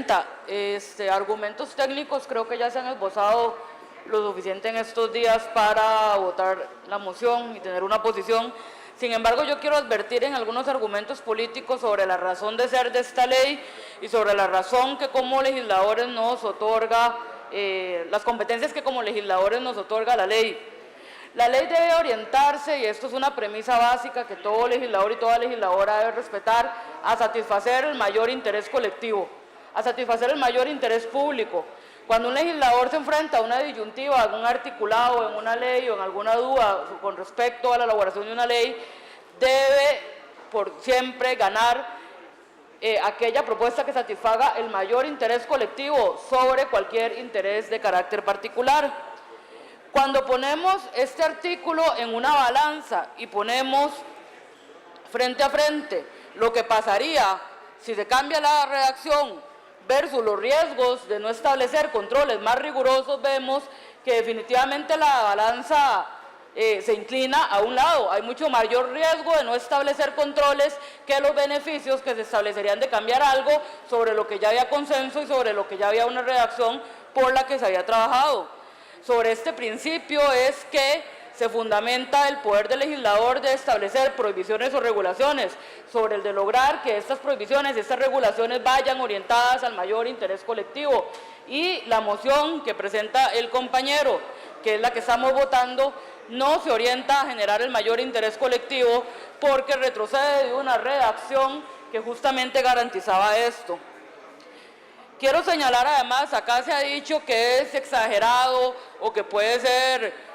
Presidenta, argumentos técnicos creo que ya se han esbozado lo suficiente en estos días para votar la moción y tener una posición. Sin embargo, yo quiero advertir en algunos argumentos políticos sobre la razón de ser de esta ley y sobre la razón que como legisladores nos otorga, las competencias que como legisladores nos otorga la ley. La ley debe orientarse, y esto es una premisa básica que todo legislador y toda legisladora debe respetar, a satisfacer el mayor interés colectivo, a satisfacer el mayor interés público. Cuando un legislador se enfrenta a una disyuntiva, en un articulado, en una ley o en alguna duda con respecto a la elaboración de una ley, debe por siempre ganar aquella propuesta que satisfaga el mayor interés colectivo sobre cualquier interés de carácter particular. Cuando ponemos este artículo en una balanza y ponemos frente a frente lo que pasaría si se cambia la redacción versus los riesgos de no establecer controles más rigurosos, vemos que definitivamente la balanza se inclina a un lado. Hay mucho mayor riesgo de no establecer controles que los beneficios que se establecerían de cambiar algo sobre lo que ya había consenso y sobre lo que ya había una redacción por la que se había trabajado. Sobre este principio es que se fundamenta el poder del legislador de establecer prohibiciones o regulaciones, sobre el de lograr que estas prohibiciones y estas regulaciones vayan orientadas al mayor interés colectivo. Y la moción que presenta el compañero, que es la que estamos votando, no se orienta a generar el mayor interés colectivo porque retrocede de una redacción que justamente garantizaba esto. Quiero señalar además, acá se ha dicho que es exagerado o que puede ser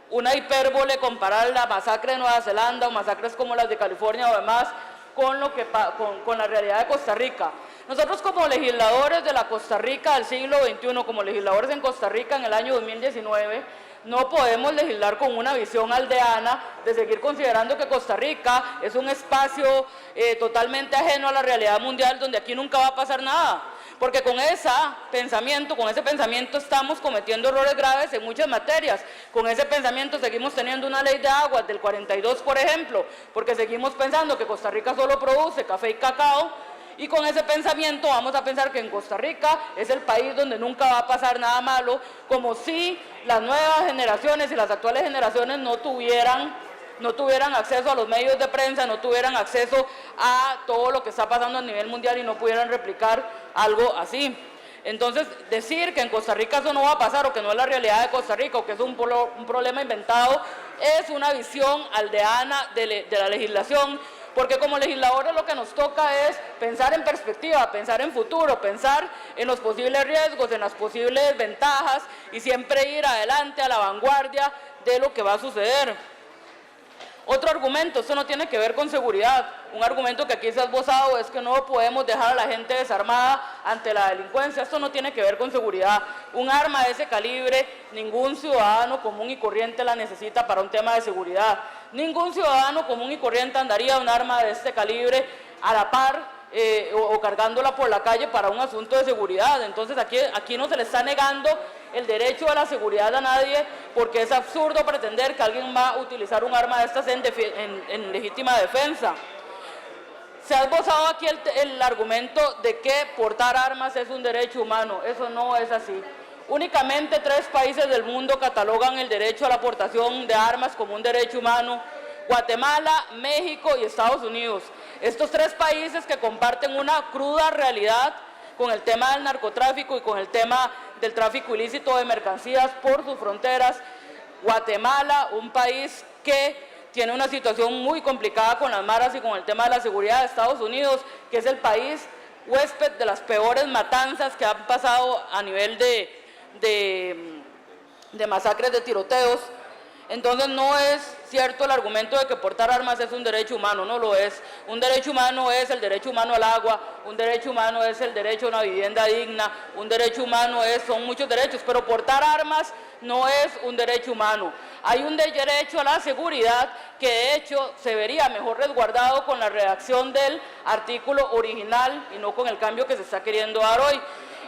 una hipérbole comparar la masacre de Nueva Zelanda o masacres como las de California o demás con la realidad de Costa Rica. Nosotros como legisladores de la Costa Rica del siglo XXI, como legisladores en Costa Rica en el año 2019, no podemos legislar con una visión aldeana de seguir considerando que Costa Rica es un espacio totalmente ajeno a la realidad mundial donde aquí nunca va a pasar nada. Porque con ese pensamiento estamos cometiendo errores graves en muchas materias. Con ese pensamiento seguimos teniendo una ley de aguas del 42, por ejemplo, porque seguimos pensando que Costa Rica solo produce café y cacao, y con ese pensamiento vamos a pensar que en Costa Rica es el país donde nunca va a pasar nada malo, como si las nuevas generaciones y las actuales generaciones no tuvieran acceso a los medios de prensa, no tuvieran acceso a todo lo que está pasando a nivel mundial y no pudieran replicar algo así. Entonces, decir que en Costa Rica eso no va a pasar o que no es la realidad de Costa Rica o que es un problema inventado es una visión aldeana de la legislación, porque como legisladores lo que nos toca es pensar en perspectiva, pensar en futuro, pensar en los posibles riesgos, en las posibles ventajas y siempre ir adelante a la vanguardia de lo que va a suceder. Otro argumento, esto no tiene que ver con seguridad. Un argumento que aquí se ha esbozado es que no podemos dejar a la gente desarmada ante la delincuencia. Esto no tiene que ver con seguridad. Un arma de ese calibre, ningún ciudadano común y corriente la necesita para un tema de seguridad. Ningún ciudadano común y corriente andaría un arma de este calibre a la par o cargándola por la calle para un asunto de seguridad. Entonces aquí no se le está negando el derecho a la seguridad a nadie, porque es absurdo pretender que alguien va a utilizar un arma de estas en legítima defensa. Se ha esbozado aquí el argumento de que portar armas es un derecho humano. Eso no es así. Únicamente 3 países del mundo catalogan el derecho a la portación de armas como un derecho humano: Guatemala, México y Estados Unidos. Estos 3 países que comparten una cruda realidad con el tema del narcotráfico y con el tema del tráfico ilícito de mercancías por sus fronteras. Guatemala, un país que tiene una situación muy complicada con las maras y con el tema de la seguridad. De Estados Unidos, que es el país huésped de las peores matanzas que han pasado a nivel de masacres, de tiroteos. Entonces no es cierto el argumento de que portar armas es un derecho humano, no lo es. Un derecho humano es el derecho humano al agua, un derecho humano es el derecho a una vivienda digna, un derecho humano son muchos derechos, pero portar armas no es un derecho humano. Hay un derecho a la seguridad que de hecho se vería mejor resguardado con la redacción del artículo original y no con el cambio que se está queriendo dar hoy.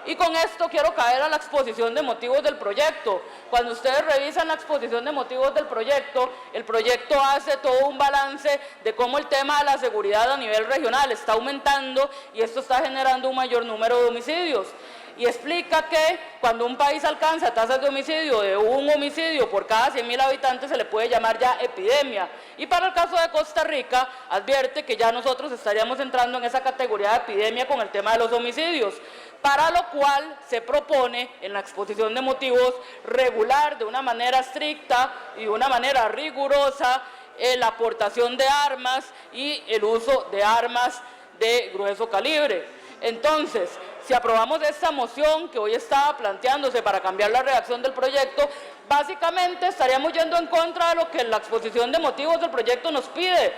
Y con esto quiero caer a la exposición de motivos del proyecto. Cuando ustedes revisan la exposición de motivos del proyecto, el proyecto hace todo un balance de cómo el tema de la seguridad a nivel regional está aumentando y esto está generando un mayor número de homicidios. Y explica que cuando un país alcanza tasas de homicidio de un homicidio por cada 100.000 habitantes se le puede llamar ya epidemia. Y para el caso de Costa Rica advierte que ya nosotros estaríamos entrando en esa categoría de epidemia con el tema de los homicidios, para lo cual se propone en la exposición de motivos regular de una manera estricta y de una manera rigurosa la aportación de armas y el uso de armas de grueso calibre. Entonces, si aprobamos esta moción que hoy estaba planteándose para cambiar la redacción del proyecto, básicamente estaríamos yendo en contra de lo que la exposición de motivos del proyecto nos pide.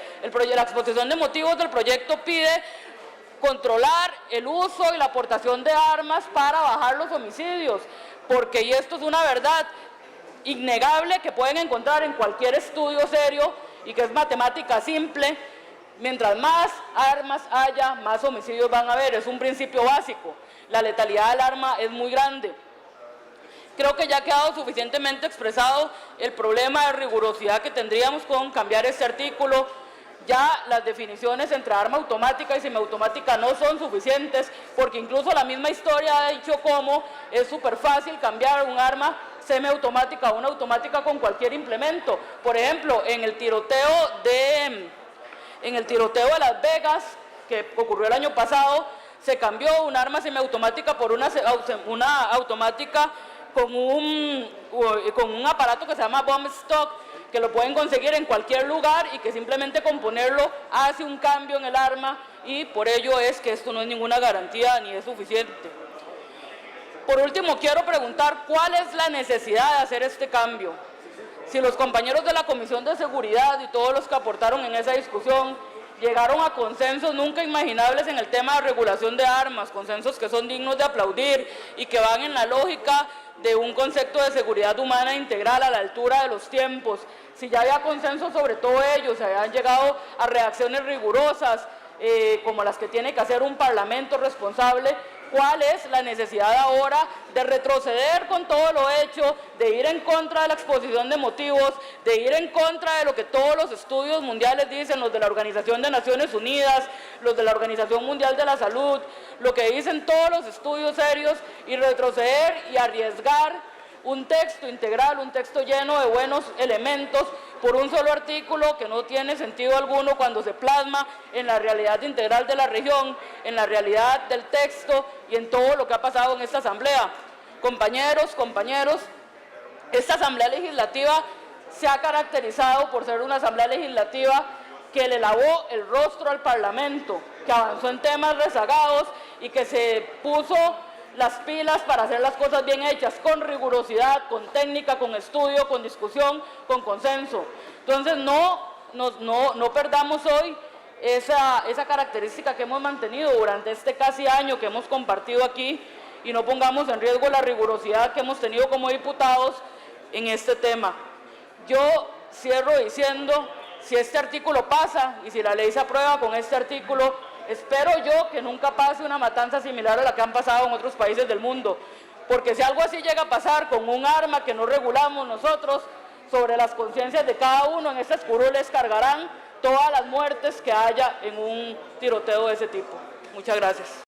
La exposición de motivos del proyecto pide controlar el uso y la aportación de armas para bajar los homicidios, porque, y esto es una verdad innegable que pueden encontrar en cualquier estudio serio y que es matemática simple, mientras más armas haya, más homicidios van a haber. Es un principio básico. La letalidad del arma es muy grande. Creo que ya ha quedado suficientemente expresado el problema de rigurosidad que tendríamos con cambiar este artículo. Ya las definiciones entre arma automática y semiautomática no son suficientes, porque incluso la misma historia ha dicho cómo es súper fácil cambiar un arma semiautomática a una automática con cualquier implemento. Por ejemplo, en el tiroteo de Las Vegas, que ocurrió el año pasado, se cambió un arma semiautomática por una automática con un aparato que se llama bomb stock, que lo pueden conseguir en cualquier lugar y que simplemente con ponerlo hace un cambio en el arma, y por ello es que esto no es ninguna garantía ni es suficiente. Por último, quiero preguntar cuál es la necesidad de hacer este cambio. Si los compañeros de la Comisión de Seguridad y todos los que aportaron en esa discusión llegaron a consensos nunca imaginables en el tema de regulación de armas, consensos que son dignos de aplaudir y que van en la lógica de un concepto de seguridad humana integral a la altura de los tiempos, si ya había consenso sobre todo ello, se habían llegado a reacciones rigurosas como las que tiene que hacer un parlamento responsable, ¿cuál es la necesidad ahora de retroceder con todo lo hecho, de ir en contra de la exposición de motivos, de ir en contra de lo que todos los estudios mundiales dicen, los de la Organización de Naciones Unidas, los de la Organización Mundial de la Salud, lo que dicen todos los estudios serios, y retroceder y arriesgar un texto integral, un texto lleno de buenos elementos por un solo artículo que no tiene sentido alguno cuando se plasma en la realidad integral de la región, en la realidad del texto y en todo lo que ha pasado en esta asamblea? Compañeros, esta asamblea legislativa se ha caracterizado por ser una asamblea legislativa que le lavó el rostro al Parlamento, que avanzó en temas rezagados y que se puso las pilas para hacer las cosas bien hechas, con rigurosidad, con técnica, con estudio, con discusión, con consenso. Entonces no perdamos hoy esa característica que hemos mantenido durante este casi año que hemos compartido aquí, y no pongamos en riesgo la rigurosidad que hemos tenido como diputados en este tema. Yo cierro diciendo, si este artículo pasa y si la ley se aprueba con este artículo, espero yo que nunca pase una matanza similar a la que han pasado en otros países del mundo, porque si algo así llega a pasar con un arma que no regulamos nosotros, sobre las conciencias de cada uno en estas curules cargarán todas las muertes que haya en un tiroteo de ese tipo. Muchas gracias.